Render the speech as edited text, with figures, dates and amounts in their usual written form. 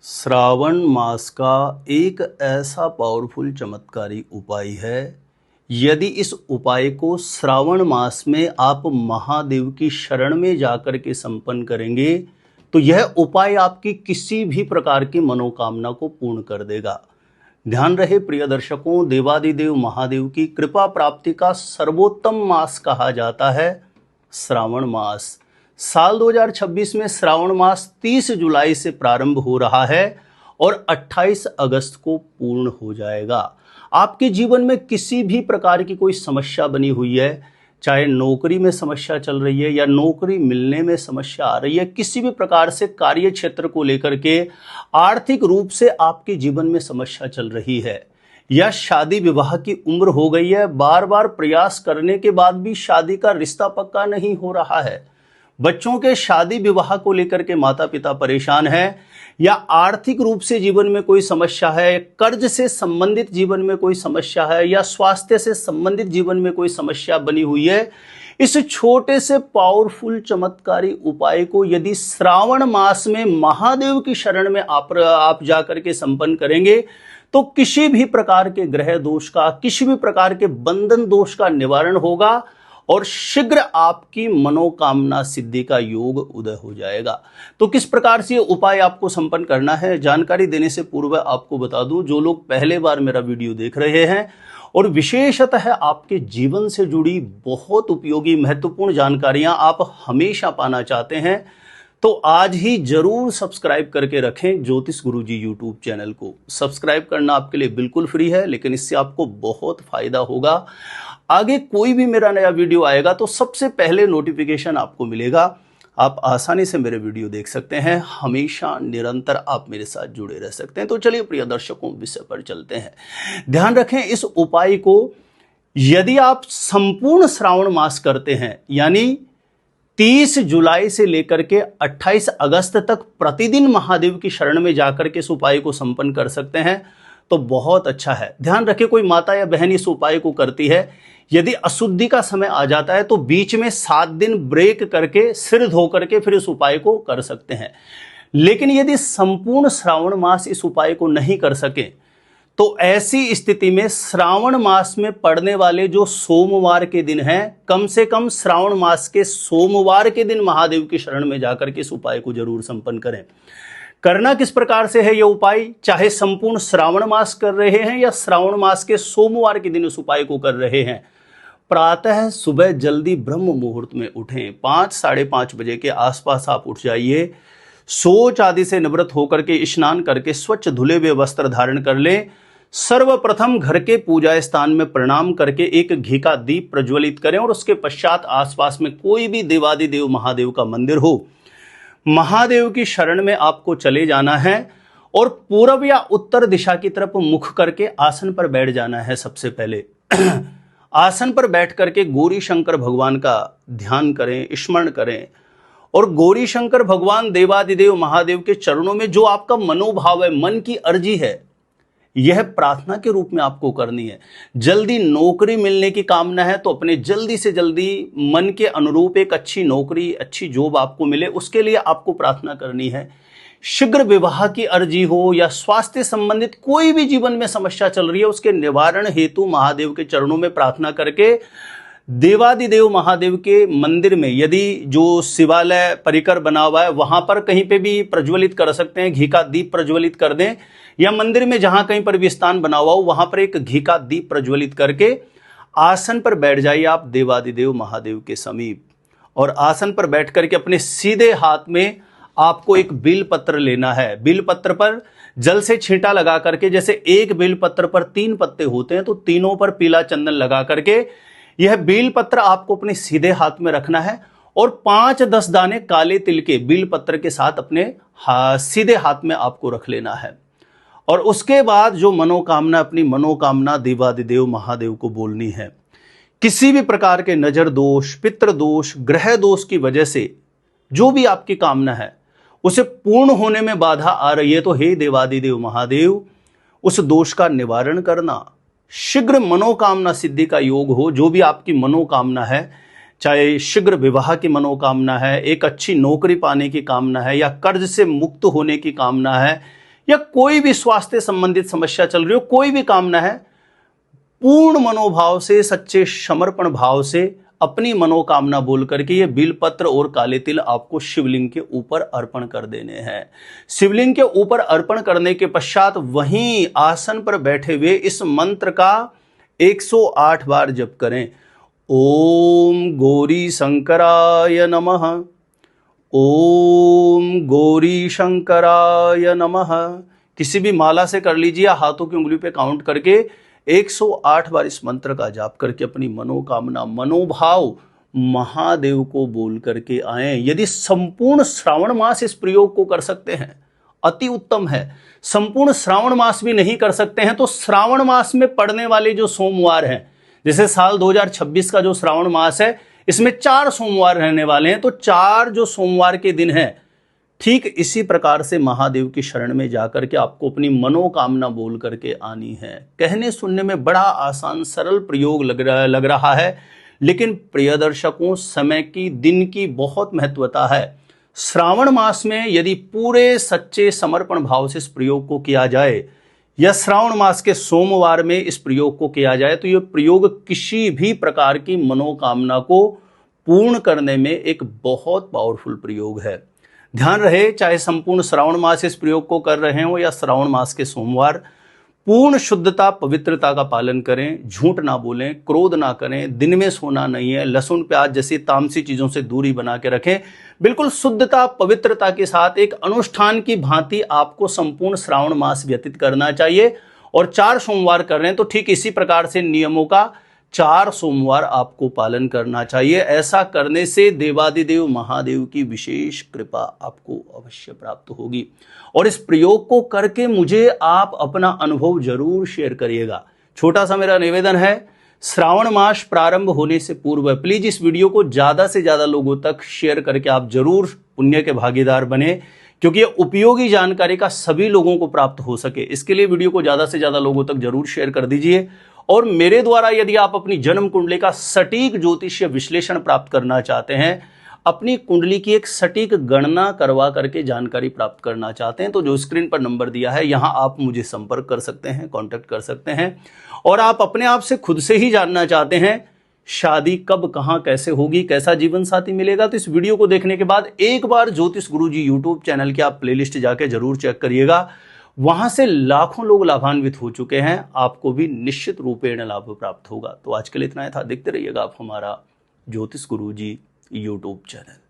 श्रावण मास का एक ऐसा पावरफुल चमत्कारी उपाय है। यदि इस उपाय को श्रावण मास में आप महादेव की शरण में जाकर के संपन्न करेंगे तो यह उपाय आपकी किसी भी प्रकार की मनोकामना को पूर्ण कर देगा। ध्यान रहे प्रिय दर्शकों, देवादिदेव महादेव की कृपा प्राप्ति का सर्वोत्तम मास कहा जाता है श्रावण मास। साल 2026 में श्रावण मास 30 जुलाई से प्रारंभ हो रहा है और 28 अगस्त को पूर्ण हो जाएगा। आपके जीवन में किसी भी प्रकार की कोई समस्या बनी हुई है, चाहे नौकरी में समस्या चल रही है या नौकरी मिलने में समस्या आ रही है, किसी भी प्रकार से कार्य क्षेत्र को लेकर के आर्थिक रूप से आपके जीवन में समस्या चल रही है, या शादी विवाह की उम्र हो गई है, बार बार प्रयास करने के बाद भी शादी का रिश्ता पक्का नहीं हो रहा है, बच्चों के शादी विवाह को लेकर के माता पिता परेशान हैं, या आर्थिक रूप से जीवन में कोई समस्या है, कर्ज से संबंधित जीवन में कोई समस्या है, या स्वास्थ्य से संबंधित जीवन में कोई समस्या बनी हुई है, इस छोटे से पावरफुल चमत्कारी उपाय को यदि श्रावण मास में महादेव की शरण में आप जाकर के संपन्न करेंगे तो किसी भी प्रकार के ग्रह दोष का, किसी भी प्रकार के बंधन दोष का निवारण होगा और शीघ्र आपकी मनोकामना सिद्धि का योग उदय हो जाएगा। तो किस प्रकार से ये उपाय आपको संपन्न करना है, जानकारी देने से पूर्व आपको बता दूं, जो लोग पहले बार मेरा वीडियो देख रहे हैं और विशेषतः आपके जीवन से जुड़ी बहुत उपयोगी महत्वपूर्ण जानकारियां आप हमेशा पाना चाहते हैं तो आज ही जरूर सब्सक्राइब करके रखें ज्योतिष गुरुजी यूट्यूब चैनल को। सब्सक्राइब करना आपके लिए बिल्कुल फ्री है, लेकिन इससे आपको बहुत फायदा होगा। आगे कोई भी मेरा नया वीडियो आएगा तो सबसे पहले नोटिफिकेशन आपको मिलेगा। आप आसानी से मेरे वीडियो देख सकते हैं, हमेशा निरंतर आप मेरे साथ जुड़े रह सकते हैं। तो चलिए प्रिय दर्शकों, विषय पर चलते हैं। ध्यान रखें, इस उपाय को यदि आप संपूर्ण श्रावण मास करते हैं, यानी 30 जुलाई से लेकर के 28 अगस्त तक प्रतिदिन महादेव की शरण में जाकर के इस उपाय को संपन्न कर सकते हैं तो बहुत अच्छा है। ध्यान रखें, कोई माता या बहन इस उपाय को करती है, यदि अशुद्धि का समय आ जाता है तो बीच में 7 दिन ब्रेक करके सिर धो करके फिर इस उपाय को कर सकते हैं। लेकिन यदि संपूर्ण श्रावण मास इस उपाय को नहीं कर सके तो ऐसी स्थिति में श्रावण मास में पड़ने वाले जो सोमवार के दिन हैं, कम से कम श्रावण मास के सोमवार के दिन महादेव की शरण में जाकर के इस उपाय को जरूर संपन्न करें। करना किस प्रकार से है यह उपाय, चाहे संपूर्ण श्रावण मास कर रहे हैं या श्रावण मास के सोमवार के दिन इस उपाय को कर रहे हैं। प्रातः सुबह जल्दी ब्रह्म मुहूर्त में उठें, 5 साढ़े 5 बजे के आसपास आप उठ जाइए। शौच आदि से निवृत्त होकर के स्नान करके स्वच्छ धुले हुए वस्त्र धारण कर लें। सर्वप्रथम घर के पूजा स्थान में प्रणाम करके एक घी का दीप प्रज्वलित करें और उसके पश्चात आसपास में कोई भी देवादिदेव महादेव का मंदिर हो, महादेव की शरण में आपको चले जाना है और पूर्व या उत्तर दिशा की तरफ मुख करके आसन पर बैठ जाना है। सबसे पहले आसन पर बैठ करके गौरी शंकर भगवान का ध्यान करें, स्मरण करें और गौरी शंकर भगवान देवादिदेव महादेव के चरणों में जो आपका मनोभाव है, मन की अर्जी है, यह प्रार्थना के रूप में आपको करनी है। जल्दी नौकरी मिलने की कामना है तो अपने जल्दी से जल्दी मन के अनुरूप एक अच्छी नौकरी, अच्छी जॉब आपको मिले, उसके लिए आपको प्रार्थना करनी है। शीघ्र विवाह की अर्जी हो या स्वास्थ्य संबंधित कोई भी जीवन में समस्या चल रही है, उसके निवारण हेतु महादेव के चरणों में प्रार्थना करके देवादिदेव महादेव के मंदिर में, यदि जो शिवालय परिकर बना हुआ है वहां पर कहीं पे भी प्रज्वलित कर सकते हैं, घी का दीप प्रज्वलित कर दें, या मंदिर में जहां कहीं पर भी स्थान बना हुआ हो वहां पर एक घी का दीप प्रज्वलित करके आसन पर बैठ जाइए आप देवादिदेव महादेव के समीप। और आसन पर बैठ करके अपने सीधे हाथ में आपको एक बेल पत्र लेना है। बेल पत्र पर जल से छींटा लगा करके, जैसे एक बेल पत्र पर 3 पत्ते होते हैं तो तीनों पर पीला चंदन लगा करके यह बेल पत्र आपको अपने सीधे हाथ में रखना है और 5-10 दाने काले तिल के बेल पत्र के साथ अपने सीधे हाथ में आपको रख लेना है। और उसके बाद जो मनोकामना, अपनी मनोकामना देवादिदेव महादेव को बोलनी है। किसी भी प्रकार के नजर दोष, पितृ दोष, ग्रह दोष की वजह से जो भी आपकी कामना है उसे पूर्ण होने में बाधा आ रही है तो हे देवादिदेव महादेव, उस दोष का निवारण करना, शीघ्र मनोकामना सिद्धि का योग हो। जो भी आपकी मनोकामना है, चाहे शीघ्र विवाह की मनोकामना है, एक अच्छी नौकरी पाने की कामना है, या कर्ज से मुक्त होने की कामना है, या कोई भी स्वास्थ्य संबंधित समस्या चल रही हो, कोई भी कामना है, पूर्ण मनोभाव से, सच्चे समर्पण भाव से अपनी मनोकामना बोल करके ये बिलपत्र और काले तिल आपको शिवलिंग के ऊपर अर्पण कर देने हैं। शिवलिंग के ऊपर अर्पण करने के पश्चात वहीं आसन पर बैठे हुए इस मंत्र का 108 बार जप करें। ओम गौरी शंकराय नमः, ओम गौरी शंकराय नमः। किसी भी माला से कर लीजिए, हाथों की उंगली पे काउंट करके 108 बार इस मंत्र का जाप करके अपनी मनोकामना, मनोभाव महादेव को बोल करके आए। यदि संपूर्ण श्रावण मास इस प्रयोग को कर सकते हैं, अति उत्तम है। संपूर्ण श्रावण मास भी नहीं कर सकते हैं तो श्रावण मास में पड़ने वाले जो सोमवार हैं, जैसे साल 2026 का जो श्रावण मास है, इसमें 4 सोमवार रहने वाले हैं, तो 4 जो सोमवार के दिन है, ठीक इसी प्रकार से महादेव की शरण में जाकर के आपको अपनी मनोकामना बोल करके आनी है। कहने सुनने में बड़ा आसान सरल प्रयोग लग रहा है, लेकिन प्रिय दर्शकों, समय की, दिन की बहुत महत्वता है। श्रावण मास में यदि पूरे सच्चे समर्पण भाव से इस प्रयोग को किया जाए, या श्रावण मास के सोमवार में इस प्रयोग को किया जाए, तो यह प्रयोग किसी भी प्रकार की मनोकामना को पूर्ण करने में एक बहुत पावरफुल प्रयोग है। ध्यान रहे, चाहे संपूर्ण श्रावण मास इस प्रयोग को कर रहे हो या श्रावण मास के सोमवार, पूर्ण शुद्धता, पवित्रता का पालन करें, झूठ ना बोलें, क्रोध ना करें, दिन में सोना नहीं है, लहसुन प्याज जैसी तामसी चीजों से दूरी बना के रखें। बिल्कुल शुद्धता, पवित्रता के साथ एक अनुष्ठान की भांति आपको संपूर्ण श्रावण मास व्यतीत करना चाहिए। और 4 सोमवार कर रहे हैं तो ठीक इसी प्रकार से नियमों का 4 सोमवार आपको पालन करना चाहिए। ऐसा करने से देवादिदेव महादेव की विशेष कृपा आपको अवश्य प्राप्त होगी। और इस प्रयोग को करके मुझे आप अपना अनुभव जरूर शेयर करिएगा। छोटा सा मेरा निवेदन है, श्रावण मास प्रारंभ होने से पूर्व प्लीज इस वीडियो को ज्यादा से ज्यादा लोगों तक शेयर करके आप जरूर पुण्य के भागीदार बने, क्योंकि ये उपयोगी जानकारी का सभी लोगों को प्राप्त हो सके। इसके लिए वीडियो को ज्यादा से ज्यादा लोगों तक जरूर शेयर कर दीजिए। और मेरे द्वारा यदि आप अपनी जन्म कुंडली का सटीक ज्योतिषीय विश्लेषण प्राप्त करना चाहते हैं, अपनी कुंडली की एक सटीक गणना करवा करके जानकारी प्राप्त करना चाहते हैं, तो जो स्क्रीन पर नंबर दिया है, यहां आप मुझे संपर्क कर सकते हैं, कांटेक्ट कर सकते हैं। और आप अपने आप से खुद से ही जानना चाहते हैं शादी कब, कहां, कैसे होगी, कैसा जीवन साथी मिलेगा, तो इस वीडियो को देखने के बाद एक बार ज्योतिष गुरुजी यूट्यूब चैनल की आप प्लेलिस्ट जाके जरूर चेक करिएगा। वहां से लाखों लोग लाभान्वित हो चुके हैं, आपको भी निश्चित रूपेण लाभ प्राप्त होगा। तो आज के लिए इतना ही था। देखते रहिएगा आप हमारा ज्योतिष गुरुजी यूट्यूब चैनल।